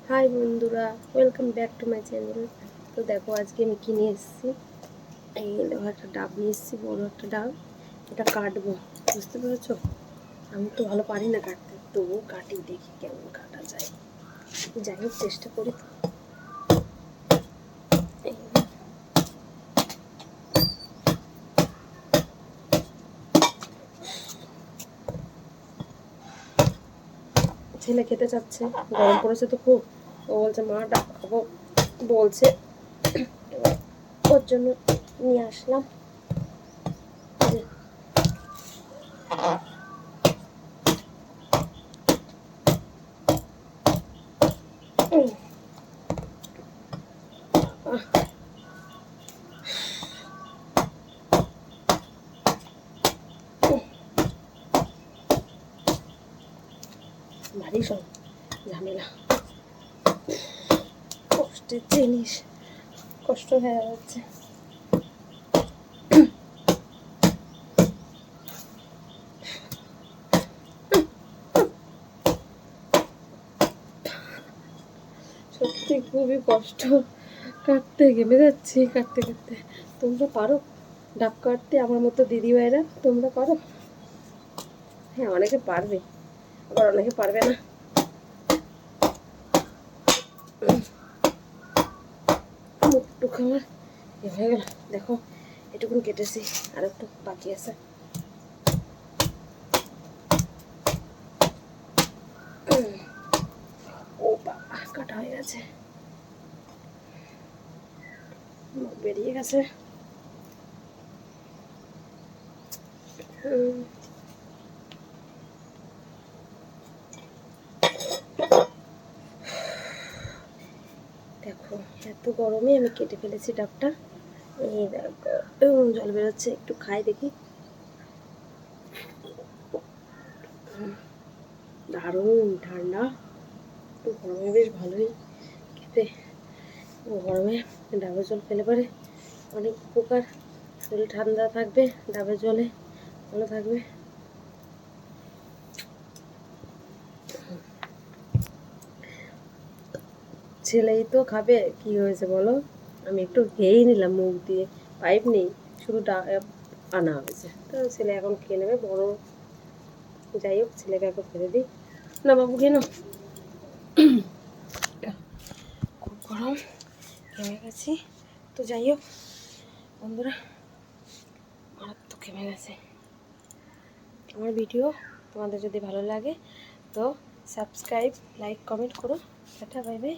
High বন্ধুরা, welcome back to my channel. তো দেখো আজকে আমি কিনে এসেছি, এই দেখো একটা ডাব নিয়ে এসেছি, বড় একটা ডাব। এটা কাটবো, বুঝতে পেরেছো? আমি তো ভালো পারি না কাটতে, তবুও কাটি, দেখি কেমন কাটা যায়। যাই হোক, চেষ্টা করি তো। ছেলে খেতে চাচ্ছে, গরম পড়েছে তো খুব। ও বলছে মা ডাব খাবো বলছে, এবার ওর জন্য নিয়ে আসলাম। ভারী সব ঝামেলা, কষ্টের জিনিস, কষ্ট হয়ে যাচ্ছে। সত্যি খুবই কষ্ট, কাটতে ঘেমে যাচ্ছি কাটতে কাটতে। তোমরা পারো ডাব কাটতে? আমার মতো দিদিভাইরা তোমরা পারো? হ্যাঁ, অনেকে পারবে, আবার অনেকে পারবে না। মুখটুক আমার এ হয়ে গেল, দেখো এটুকুন কেটেছি, আর একটু বাকি আছে। ও বাবা, কাটা হয়ে গেছে, মুখ বেরিয়ে গেছে। দেখো এত গরমে আমি কেটে ফেলেছি ডাবটা। এই দেখো জল বেরোচ্ছে, একটু খাই দেখি। দারুণ ঠান্ডা, গরমে বেশ ভালোই খেতে। গরমে ডাবের জল খেলে পরে অনেক উপকার, শরীর ঠান্ডা থাকবে, ডাবের জলে ভালো থাকবে। ছেলেই তো খাবে, কি হয়েছে বলো? আমি একটু খেয়েই নিলাম মুখ দিয়ে, পাইপ নেই, শুধু আনা হয়েছে, তো ছেলে এখন খেয়ে নেবে বড়। যাই হোক, ছেলেকে একটু ফেলে দিই। না বাবু, খেয়ে নাও। খুব গরম, ঘেমে গেছি। তো যাই হোক বন্ধুরা, মারাত্মক ঘেমে গেছে। আমার ভিডিও তোমাদের যদি ভালো লাগে তো সাবস্ক্রাইব, লাইক, কমেন্ট করো। Tata, bye bye.